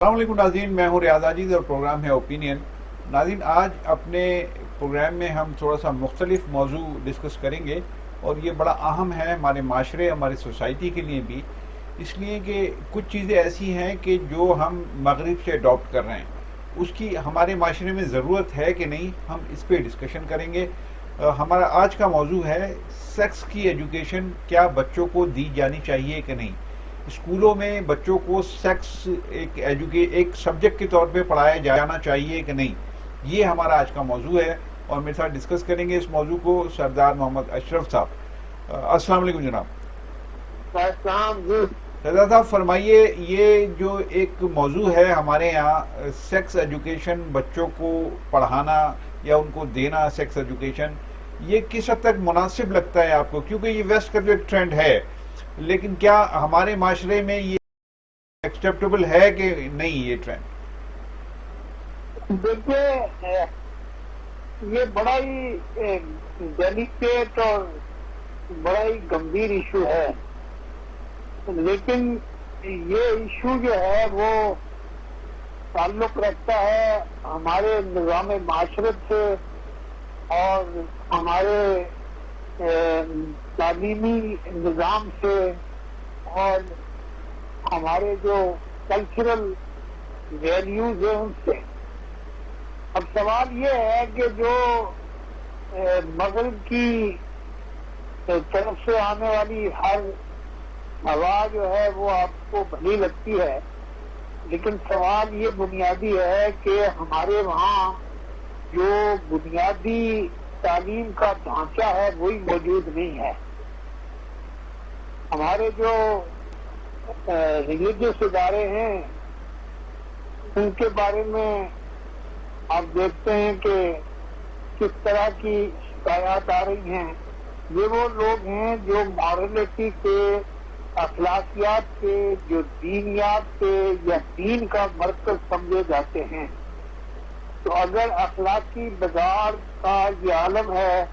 السلام علیکم ناظرین، میں ہوں ریاض عاجز اور پروگرام ہے اوپینین۔ ناظرین، آج اپنے پروگرام میں ہم تھوڑا سا مختلف موضوع ڈسکس کریں گے، اور یہ بڑا اہم ہے ہمارے معاشرے، ہماری سوسائٹی کے لیے بھی، اس لیے کہ کچھ چیزیں ایسی ہیں کہ جو ہم مغرب سے اڈاپٹ کر رہے ہیں، اس کی ہمارے معاشرے میں ضرورت ہے کہ نہیں، ہم اس پہ ڈسکشن کریں گے۔ ہمارا آج کا موضوع ہے سیکس کی ایجوکیشن کیا بچوں کو دی جانی چاہیے کہ نہیں۔ اسکولوں میں بچوں کو سیکس ایک سبجیکٹ کے طور پہ پڑھایا جانا چاہیے کہ نہیں، یہ ہمارا آج کا موضوع ہے، اور میرے ساتھ ڈسکس کریں گے اس موضوع کو سردار محمد اشرف صاحب۔ السلام علیکم جناب۔ سردار صاحب فرمائیے، یہ جو ایک موضوع ہے ہمارے یہاں سیکس ایجوکیشن، بچوں کو پڑھانا یا ان کو دینا سیکس ایجوکیشن، یہ کس حد تک مناسب لگتا ہے آپ کو؟ کیونکہ یہ ویسٹ کا جو ایک ٹرینڈ ہے، لیکن کیا ہمارے معاشرے میں یہ ایکسیپٹیبل ہے کہ نہیں یہ ٹرینڈ؟ دیکھیے، یہ بڑا ہی ڈیلیکیٹ اور بڑا ہی گمبھیر ایشو ہے، لیکن یہ ایشو جو ہے وہ تعلق رکھتا ہے ہمارے نظام معاشرت سے اور ہمارے تعلیمی نظام سے اور ہمارے جو کلچرل ویلیوز ہیں ان سے۔ اب سوال یہ ہے کہ جو مغرب کی طرف سے آنے والی ہر ہوا جو ہے وہ آپ کو بھلی لگتی ہے، لیکن سوال یہ بنیادی ہے کہ ہمارے وہاں جو بنیادی تعلیم کا ڈھانچہ ہے وہی موجود نہیں ہے۔ ہمارے جو ریلیجیس ادارے ہیں ان کے بارے میں آپ دیکھتے ہیں کہ کس طرح کی شکایات آ رہی ہیں۔ یہ وہ لوگ ہیں جو مورلٹی کے، اخلاقیات کے، جو دینیات کے یا دین کا مرکز سمجھے جاتے ہیں۔ تو اگر اخلاقی بگاڑ کا یہ عالم ہے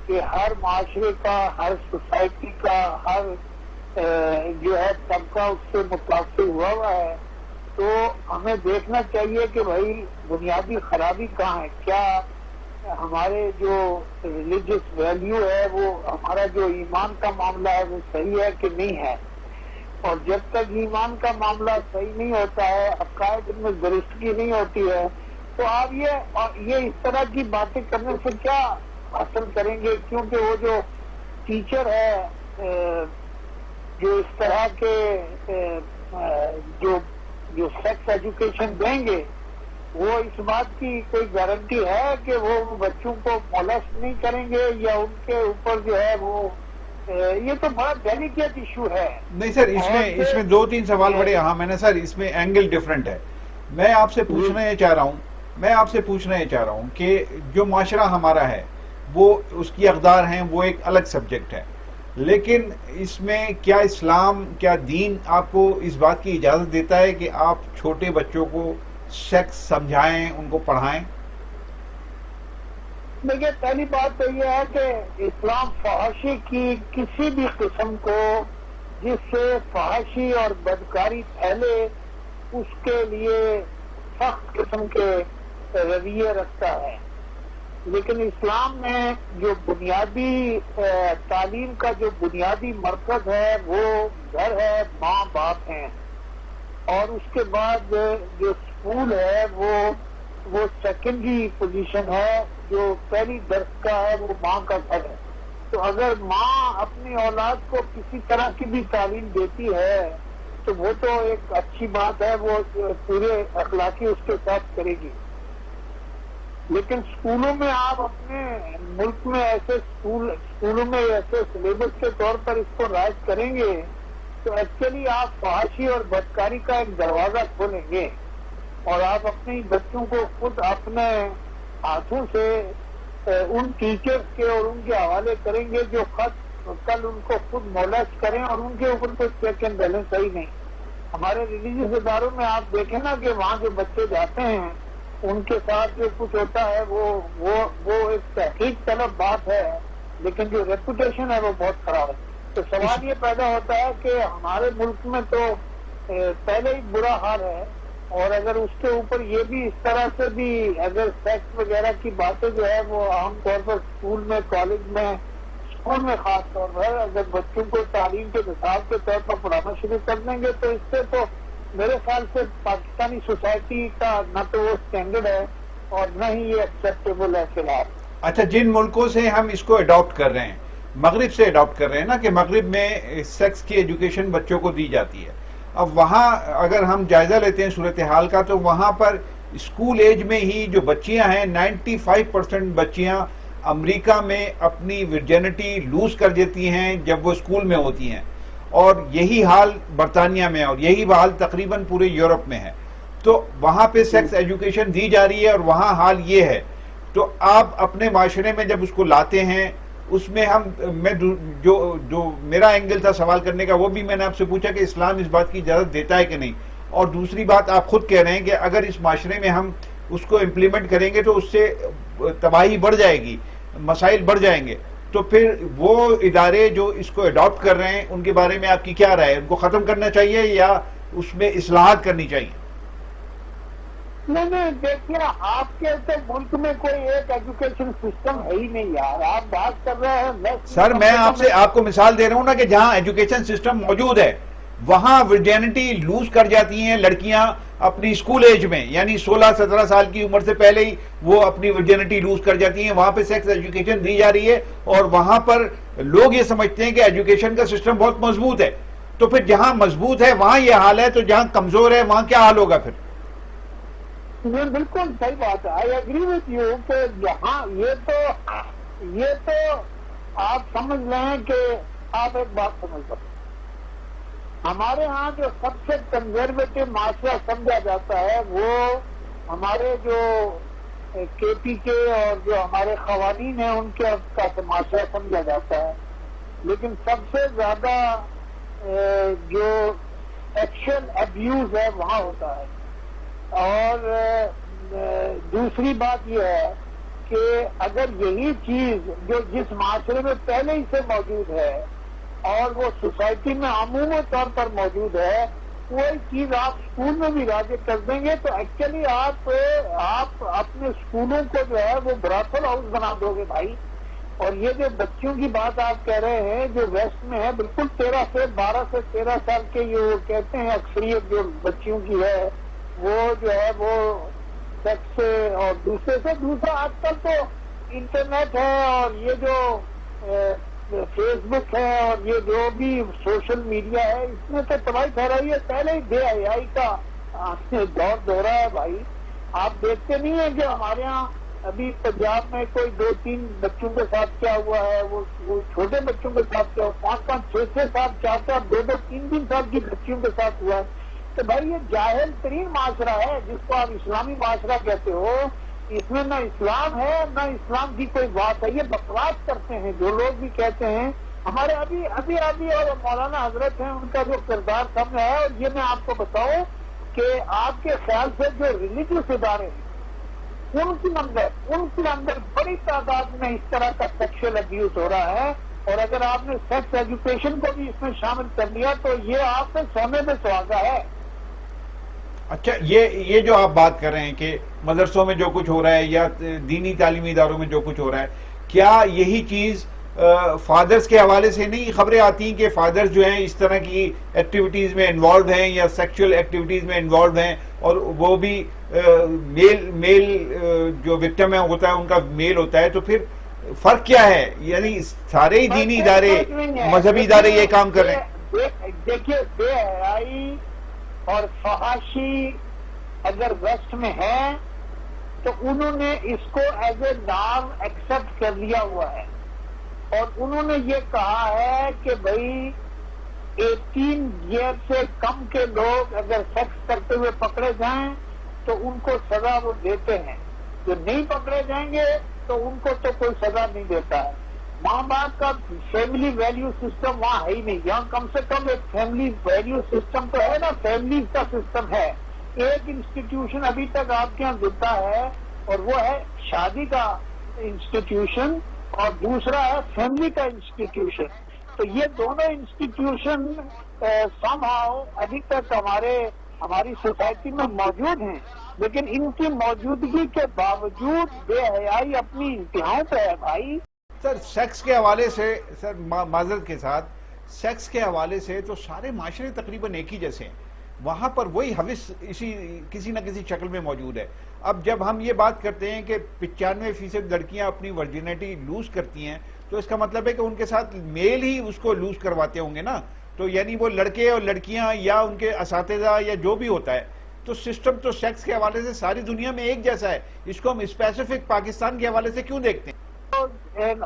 کہ ہر معاشرے کا، ہر سوسائٹی کا، ہر جو ہے طبقہ اس سے متاثر ہوا ہے، تو ہمیں دیکھنا چاہیے کہ بھائی بنیادی خرابی کہاں ہے۔ کیا ہمارے جو ریلیجیس ویلیو ہے، وہ ہمارا جو ایمان کا معاملہ ہے وہ صحیح ہے کہ نہیں ہے؟ اور جب تک ایمان کا معاملہ صحیح نہیں ہوتا ہے، عقائد میں درستگی نہیں ہوتی ہے، تو آپ یہ اس طرح کی باتیں کرنے سے کیا حاصل کریں گے؟ کیونکہ وہ جو ٹیچر ہے جو اس طرح کے جو سیکس ایجوکیشن دیں گے، وہ اس بات کی کوئی گارنٹی ہے کہ وہ بچوں کو مولسٹ نہیں کریں گے یا ان کے اوپر جو ہے وہ یہ تو بڑا ڈیلیکیٹ ایشو ہے۔ نہیں سر، اس میں دو تین سوال بڑے اہم ہیں نا سر، اس میں اینگل ڈفرنٹ ہے۔ میں آپ سے پوچھنا یہ چاہ رہا ہوں کہ جو معاشرہ ہمارا ہے وہ اس کی اقدار ہیں، وہ ایک الگ سبجیکٹ ہے، لیکن اس میں کیا اسلام، کیا دین آپ کو اس بات کی اجازت دیتا ہے کہ آپ چھوٹے بچوں کو سیکس سمجھائیں، ان کو پڑھائیں؟ دیکھیے، پہلی بات تو یہ ہے کہ اسلام فحاشی کی کسی بھی قسم کو، جس سے فحاشی اور بدکاری پھیلے، اس کے لیے سخت قسم کے رویے رکھتا ہے۔ لیکن اسلام میں جو بنیادی تعلیم کا جو بنیادی مرکز ہے وہ گھر ہے، ماں باپ ہیں، اور اس کے بعد جو اسکول ہے وہ سیکنڈری پوزیشن ہے۔ جو پہلی درس کا ہے وہ ماں کا گھر ہے۔ تو اگر ماں اپنی اولاد کو کسی طرح کی بھی تعلیم دیتی ہے تو وہ تو ایک اچھی بات ہے، وہ پورے اخلاقی اس کے ساتھ کرے گی۔ لیکن اسکولوں میں آپ اپنے ملک میں اسکولوں میں ایسے سلیبس کے طور پر اس کو رائج کریں گے تو ایکچولی آپ فحاشی اور بدکاری کا ایک دروازہ کھولیں گے، اور آپ اپنے بچوں کو خود اپنے ہاتھوں سے ان ٹیچرز کے اور ان کے حوالے کریں گے جو کل ان کو خود مولسٹ کریں، اور ان کے اوپر کوئی چیک اینڈ بیلنس صحیح نہیں۔ ہمارے ریلیجیس اداروں میں آپ دیکھیں نا کہ وہاں جو بچے جاتے ہیں ان کے ساتھ جو کچھ ہوتا ہے وہ ایک تحقیق طلب بات ہے، لیکن جو ریپوٹیشن ہے وہ بہت خراب ہے۔ تو سوال یہ پیدا ہوتا ہے کہ ہمارے ملک میں تو پہلے ہی برا حال ہے، اور اگر اس کے اوپر یہ بھی اس طرح سے بھی اگر سیکس وغیرہ کی باتیں جو ہے وہ عام طور پر اسکول میں کالج میں اسکول میں خاص طور پر اگر بچوں کو تعلیم کے نصاب کے طور پر پڑھانا شروع کر دیں گے تو اس سے تو میرے خیال سے پاکستانی سوسائٹی کا نہ تو وہ اسٹینڈرڈ ہے اور نہ ہی یہ ایکسیپٹیبل ہے فی الحال. اچھا، جن ملکوں سے ہم اس کو اڈاپٹ کر رہے ہیں، مغرب سے اڈاپٹ کر رہے ہیں نا، کہ مغرب میں سیکس کی ایجوکیشن بچوں کو دی جاتی ہے. اب وہاں اگر ہم جائزہ لیتے ہیں صورتحال کا تو وہاں پر اسکول ایج میں ہی جو بچیاں ہیں 95% بچیاں امریکہ میں اپنی ورجینٹی لوز کر دیتی ہیں جب وہ اسکول میں ہوتی ہیں، اور یہی حال برطانیہ میں اور یہی حال تقریباً پورے یورپ میں ہے. تو وہاں پہ سیکس ایجوکیشن دی جا رہی ہے اور وہاں حال یہ ہے. تو آپ اپنے معاشرے میں جب اس کو لاتے ہیں، اس میں میں جو میرا اینگل تھا سوال کرنے کا وہ بھی میں نے آپ سے پوچھا کہ اسلام اس بات کی اجازت دیتا ہے کہ نہیں، اور دوسری بات آپ خود کہہ رہے ہیں کہ اگر اس معاشرے میں ہم اس کو امپلیمنٹ کریں گے تو اس سے تباہی بڑھ جائے گی، مسائل بڑھ جائیں گے. تو پھر وہ ادارے جو اس کو اڈاپٹ کر رہے ہیں ان کے بارے میں آپ کی کیا رائے ہے؟ ان کو ختم کرنا چاہیے یا اس میں اصلاحات کرنی چاہیے؟ نہیں دیکھیے، آپ کے تو ملک میں کوئی ایک ایجوکیشن سسٹم ہے ہی نہیں یار. آپ بات کر رہے ہیں سر، میں آپ کو مثال دے رہا ہوں نا کہ جہاں ایجوکیشن سسٹم موجود ہے وہاں ورجینٹی لوز کر جاتی ہیں لڑکیاں اپنی اسکول ایج میں، یعنی 16-17 سال کی عمر سے پہلے ہی وہ اپنی ورجینٹی لوز کر جاتی ہیں. وہاں پہ سیکس ایجوکیشن دی جا رہی ہے اور وہاں پر لوگ یہ سمجھتے ہیں کہ ایجوکیشن کا سسٹم بہت مضبوط ہے. تو پھر جہاں مضبوط ہے وہاں یہ حال ہے، تو جہاں کمزور ہے وہاں کیا حال ہوگا پھر؟ بالکل صحیح بات ہے. آئی ایگری وتھ یو کہ یہاں یہ تو آپ سمجھ لیں کہ آپ ایک بات سمجھ سکتے، ہمارے ہاں جو سب سے کنزرویٹو معاشرہ سمجھا جاتا ہے وہ ہمارے جو کے پی کے اور جو ہمارے قوانین ہیں ان کے کا معاشرہ سمجھا جاتا ہے. لیکن سب سے زیادہ جو ایکشن ابیوز ہے وہاں ہوتا ہے. اور دوسری بات یہ ہے کہ اگر یہی چیز جو جس معاشرے میں پہلے ہی سے موجود ہے اور وہ سوسائٹی میں عمومی طور پر موجود ہے، کوئی چیز آپ اسکول میں بھی راجع کر دیں گے تو ایکچولی آپ اپنے اسکولوں کو جو ہے وہ براثل ہاؤس بنا دو گے بھائی. اور یہ جو بچوں کی بات آپ کہہ رہے ہیں جو ویسٹ میں ہے، بالکل 12 سے 13 سال کے یہ وہ کہتے ہیں اکثریت جو بچیوں کی ہے وہ جو ہے وہ سیکس سے اور دوسرا آج کل تو انٹرنیٹ ہے اور یہ جو فیس بک ہے اور یہ جو بھی سوشل میڈیا ہے اس میں تو تباہی پھیلائی ہے. پہلے ہی بے حیائی کا دور دورہ ہے بھائی. آپ دیکھتے نہیں ہیں کہ ہمارے یہاں ابھی پنجاب میں کوئی 2-3 بچوں کے ساتھ کیا ہوا ہے، وہ چھوٹے بچوں کے ساتھ کیا ہوا، 5-5 6-6 سال 4-4 2-2 3-3 سال کی بچیوں کے ساتھ ہوا ہے. تو بھائی یہ جاہل ترین معاشرہ ہے جس کو آپ اسلامی معاشرہ کہتے ہو. اس میں نہ اسلام ہے نہ اسلام کی کوئی بات ہے. یہ بکواس کرتے ہیں جو لوگ بھی کہتے ہیں. ہمارے ابھی اور مولانا حضرت ہیں ان کا جو کردار سامنے ہے. اور یہ میں آپ کو بتاؤں کہ آپ کے خیال سے جو ریلیجیس ادارے ہیں ان کے اندر بڑی تعداد میں اس طرح کا سیکشل ابیوز ہو رہا ہے. اور اگر آپ نے سیکس ایجوکیشن کو بھی اس میں شامل کر لیا تو یہ آپ سے سونے میں سہاگا ہے. اچھا، یہ جو آپ بات کر رہے ہیں کہ مدرسوں میں جو کچھ ہو رہا ہے یا دینی تعلیمی اداروں میں جو کچھ ہو رہا ہے، کیا یہی چیز فادرز کے حوالے سے نہیں خبریں آتی ہیں کہ فادرز جو ہیں اس طرح کی ایکٹیویٹیز میں انوالوڈ ہیں یا سیکشل ایکٹیویٹیز میں انوالوڈ ہیں، اور وہ بھی میل جو وکٹم ہوتا ہے ان کا میل ہوتا ہے؟ تو پھر فرق کیا ہے؟ یعنی سارے ہی دینی ادارے مذہبی ادارے یہ کام کر رہے ہیں. دیکھیے بے حیائی اور فحاشی اگر ویسٹ میں ہے تو انہوں نے اس کو ایز اے نام ایکسپٹ کر لیا ہوا ہے. اور انہوں نے یہ کہا ہے کہ بھائی 18 ایئر سے کم کے لوگ اگر سیکس کرتے ہوئے پکڑے جائیں تو ان کو سزا وہ دیتے ہیں. جو نہیں پکڑے جائیں گے تو ان کو تو کوئی سزا نہیں دیتا ہے. ماں باپ کا فیملی ویلیو سسٹم وہاں ہے ہی نہیں. یہاں کم سے کم ایک فیملی ویلیو سسٹم تو ہے نا، فیملیز کا سسٹم ہے. ایک انسٹیٹیوشن ابھی تک آپ کے یہاں زندہ ہے اور وہ ہے شادی کا انسٹیٹیوشن اور دوسرا ہے فیملی کا انسٹیٹیوشن. تو یہ دونوں انسٹیٹیوشن سم ہاؤ ابھی تک ہمارے ہماری سوسائٹی میں موجود ہیں، لیکن ان کی موجودگی کے باوجود بے حیائی اپنی انتہاؤں پہ ہے بھائی. سر سیکس کے حوالے سے، سر معذرت کے ساتھ، سیکس کے حوالے سے تو سارے معاشرے تقریباً ایک ہی جیسے ہیں، وہاں پر وہی حوث کسی نہ کسی شکل میں موجود ہے. اب جب ہم یہ بات کرتے ہیں کہ 95% لڑکیاں اپنی ورجینٹی لوز کرتی ہیں، تو اس کا مطلب ہے کہ ان کے ساتھ میل ہی اس کو لوز کرواتے ہوں گے نا. تو یعنی وہ لڑکے اور لڑکیاں یا ان کے اساتذہ یا جو بھی ہوتا ہے، تو سسٹم تو سیکس کے حوالے سے ساری دنیا میں ایک جیسا ہے. اس کو ہم اسپیسیفک پاکستان کے حوالے سے کیوں دیکھتے ہیں؟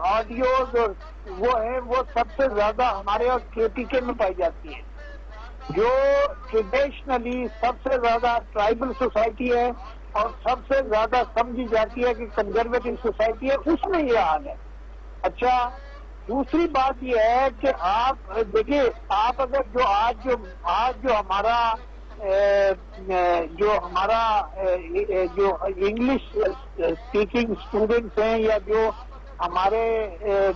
آڈیوز اور وہ ہیں، وہ سب سے زیادہ ہمارے اور KPK میں پائی جاتی ہیں، جو ٹریڈیشنلی سب سے زیادہ ٹرائبل سوسائٹی ہے اور سب سے زیادہ سمجھی جاتی ہے کہ کنزرویٹو سوسائٹی ہے، اس میں یہ حال ہے. اچھا، دوسری بات یہ ہے کہ آپ دیکھیے، آپ اگر جو ہمارا جو انگلش اسپیکنگ اسٹوڈنٹس ہیں یا جو ہمارے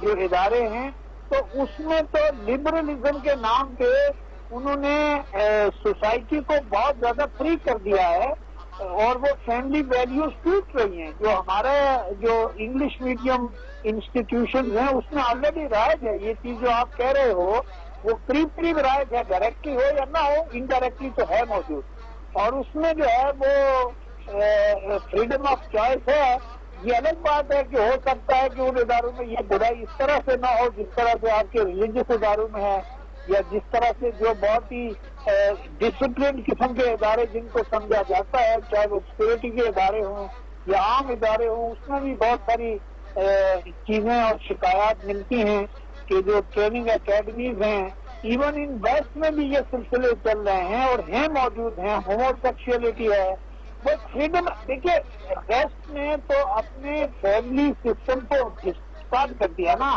جو ادارے ہیں، تو اس میں تو لبرلزم کے نام پہ انہوں نے سوسائٹی کو بہت زیادہ فری کر دیا ہے اور وہ فیملی ویلیوز ٹوٹ رہی ہیں. جو ہمارے جو انگلش میڈیم انسٹیٹیوشن ہیں اس میں آلریڈی رائج ہے یہ چیز جو آپ کہہ رہے ہو، وہ قریب رائج ہے، ڈائریکٹلی ہو یا نہ ہو، انڈائریکٹلی تو ہے موجود. اور اس میں جو ہے وہ فریڈم آف چوائس ہے. یہ الگ بات ہے کہ ہو سکتا ہے کہ ان اداروں میں یہ برائی اس طرح سے نہ ہو جس طرح سے آپ کے ریلیجیس اداروں میں ہے، یا جس طرح سے جو بہت ہی ڈسپلن قسم کے ادارے جن کو سمجھا جاتا ہے، چاہے وہ سیکورٹی کے ادارے ہوں یا عام ادارے ہوں، اس میں بھی بہت ساری چیزیں اور شکایات ملتی ہیں کہ جو ٹریننگ اکیڈمیز ہیں، ایون ان ویسٹ میں بھی یہ سلسلے چل رہے ہیں اور ہیں موجود ہیں. ہومو سیکشولیٹی ہے، وہ فریڈم. دیکھیے، ویسٹ نے تو اپنے فیملی سسٹم کو ڈسکارڈ کر دیا نا،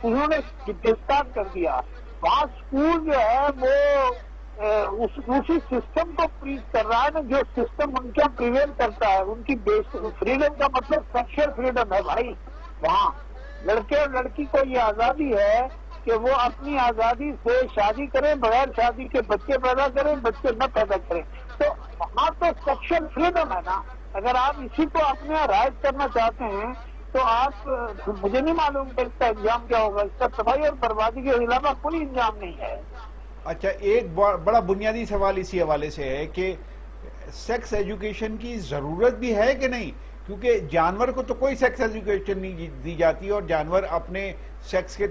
انہوں نے ڈسکارڈ کر دیا. وہاں اسکول جو ہے وہ اسی سسٹم کو پریچ کر رہا ہے نا، جو سسٹم ان کا پریویل کرتا ہے. ان کی فریڈم کا مطلب سیکشل فریڈم ہے بھائی. وہاں لڑکے اور لڑکی کو یہ آزادی ہے کہ وہ اپنی آزادی سے شادی کریں، بغیر شادی کے بچے پیدا کریں، بچے نہ پیدا کریں. تو وہاں تو سیکشل فریڈم ہے نا. اگر آپ اسی کو اپنے رائج کرنا چاہتے ہیں تو آپ، مجھے نہیں معلوم کہ اس کا انجام کیا ہوگا. اس کا تباہی اور بربادی کے علاوہ کوئی انجام نہیں ہے. اچھا، ایک بڑا بنیادی سوال اسی حوالے سے ہے کہ سیکس ایجوکیشن کی ضرورت بھی ہے کہ نہیں، کیونکہ جانور کو تو کوئی سیکس ایجوکیشن نہیں دی جاتی اور جانور اپنے سیکس کے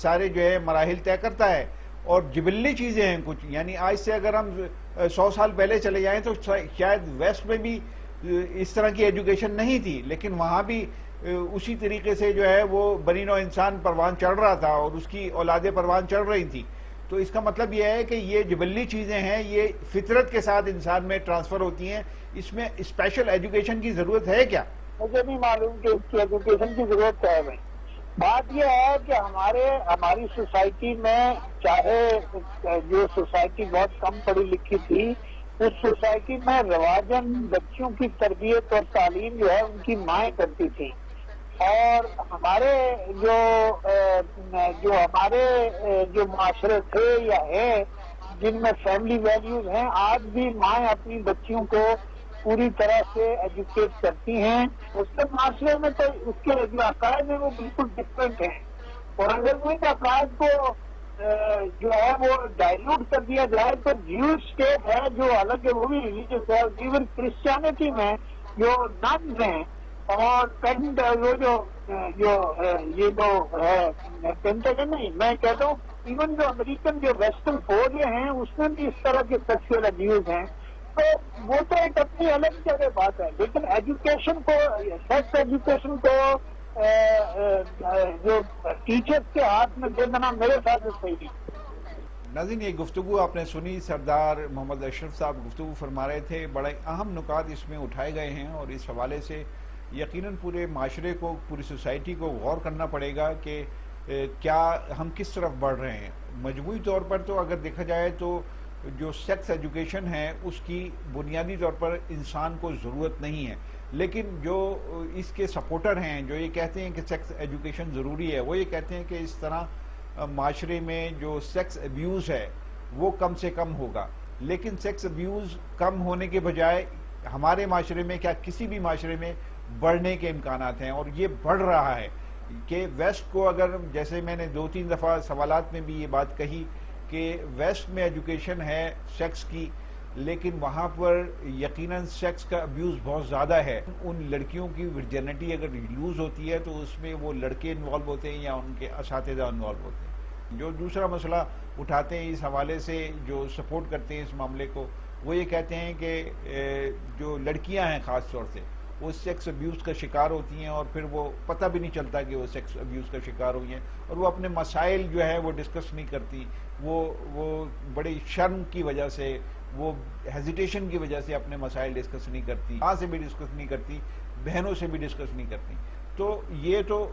سارے جو ہے مراحل طے کرتا ہے. اور جبلی چیزیں ہیں کچھ، یعنی آج سے اگر ہم 100 سال پہلے چلے جائیں تو شاید ویسٹ میں بھی اس طرح کی ایجوکیشن نہیں تھی، لیکن وہاں بھی اسی طریقے سے جو ہے وہ بنی نوع انسان پروان چڑھ رہا تھا اور اس کی اولادیں پروان چڑھ رہی تھی. تو اس کا مطلب یہ ہے کہ یہ جبلی چیزیں ہیں، یہ فطرت کے ساتھ انسان میں ٹرانسفر ہوتی ہیں. اس میں اسپیشل ایجوکیشن کی ضرورت ہے کیا؟ مجھے نہیں معلوم کہ اس کی ایجوکیشن کی ضرورت ہے. بھائی، بات یہ ہے کہ ہماری سوسائٹی میں، چاہے جو سوسائٹی بہت کم پڑھی لکھی تھی، اس سوسائٹی میں رواجن بچوں کی تربیت اور تعلیم جو ہے ان کی مائیں کرتی تھی. اور ہمارے جو معاشرے تھے یا ہیں جن میں فیملی ویلیوز ہیں، آج بھی مائیں اپنی بچیوں کو پوری طرح سے ایجوکیٹ کرتی ہیں. اس کے معاشرے میں تو اس کے جو عقائد ہیں وہ بالکل ڈفرینٹ ہیں. اور اگر ان عقائد کو جو ہے وہ ڈائلوٹ کر دیا جائے تو جیوش اسٹیٹ ہے جو الگ ہے، وہ بھی ریلیجیس ہے. ایون کرسچینٹی میں جو ننز ہیں اور پینٹاگن نہیں، میں کہتا ہوں ایون جو امریکن جو ویسٹرن فوج ہیں اس میں بھی اس طرح کے سیکشل ابیوز ہیں. تو وہ تو ایک اپنی الگ جگہ بات ہے، لیکن ایجوکیشن کو، سیکس ایجوکیشن کو جو ٹیچرز کے ہاتھ میں دے دینا میرے خیال سے صحیح نہیں. ناظرین، یہ گفتگو آپ نے سنی، سردار محمد اشرف صاحب گفتگو فرما رہے تھے. بڑے اہم نکات اس میں اٹھائے گئے ہیں اور اس حوالے سے یقیناً پورے معاشرے کو، پوری سوسائٹی کو غور کرنا پڑے گا کہ کیا ہم کس طرف بڑھ رہے ہیں. مجموعی طور پر تو اگر دیکھا جائے تو جو سیکس ایجوکیشن ہے اس کی بنیادی طور پر انسان کو ضرورت نہیں ہے، لیکن جو اس کے سپورٹر ہیں جو یہ کہتے ہیں کہ سیکس ایجوکیشن ضروری ہے، وہ یہ کہتے ہیں کہ اس طرح معاشرے میں جو سیکس ابیوز ہے وہ کم سے کم ہوگا. لیکن سیکس ابیوز کم ہونے کے بجائے ہمارے معاشرے میں کیا کسی بھی معاشرے میں بڑھنے کے امکانات ہیں، اور یہ بڑھ رہا ہے کہ ویسٹ کو اگر، جیسے میں نے 2-3 دفعہ سوالات میں بھی یہ بات کہی کہ ویسٹ میں ایجوکیشن ہے سیکس کی، لیکن وہاں پر یقیناً سیکس کا ابیوز بہت زیادہ ہے. ان لڑکیوں کی ورجنٹی اگر لوز ہوتی ہے تو اس میں وہ لڑکے انوالو ہوتے ہیں یا ان کے اساتذہ انوالو ہوتے ہیں. جو دوسرا مسئلہ اٹھاتے ہیں اس حوالے سے، جو سپورٹ کرتے ہیں اس معاملے کو، وہ یہ کہتے ہیں کہ جو لڑکیاں ہیں خاص طور سے وہ سیکس ابیوز کا شکار ہوتی ہیں، اور پھر وہ پتہ بھی نہیں چلتا کہ وہ سیکس ابیوز کا شکار ہوئی ہیں، اور وہ اپنے مسائل جو ہے وہ ڈسکس نہیں کرتی. وہ بڑی شرم کی وجہ سے، وہ ہیزیٹیشن کی وجہ سے اپنے مسائل ڈسکس نہیں کرتی، ماں سے بھی ڈسکس نہیں کرتی، بہنوں سے بھی ڈسکس نہیں کرتی. تو یہ تو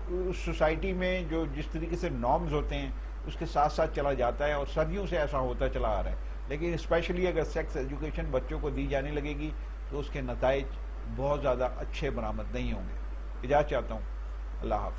سوسائٹی میں جو جس طریقے سے نارمز ہوتے ہیں اس کے ساتھ ساتھ چلا جاتا ہے، اور صدیوں سے ایسا ہوتا چلا آ رہا ہے. لیکن اسپیشلی اگر سیکس ایجوکیشن بچوں کو دی جانے لگے گی تو اس کے نتائج بہت زیادہ اچھے برآمد نہیں ہوں گے. اجازت چاہتا ہوں. اللہ حافظ.